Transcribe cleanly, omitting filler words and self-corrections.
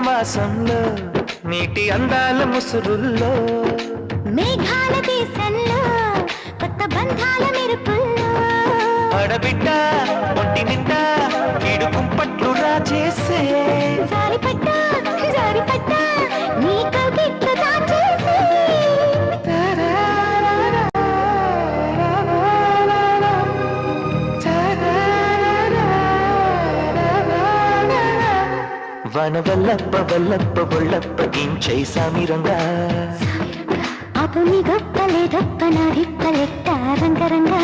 మాసంలో నీటి అందాల ముసురుల్లో మేఘాల దేశంలో కొత్త బంధాల మెరుపుల్లో ఆడబిడ్డ ఒంటి నిండా కీడు కుంపట్లు రాజేసే జారిపడ్డా జారిపడ్డా నీ కవిట్లు దాచేసే వన వల్లప్ప వల్లప్ప ఒళ్ళప్ప ఇంచై సామిరంగా అపు నీ గొప్పలే దొప్ప నా రిప్పలెట్ట రంగరంగా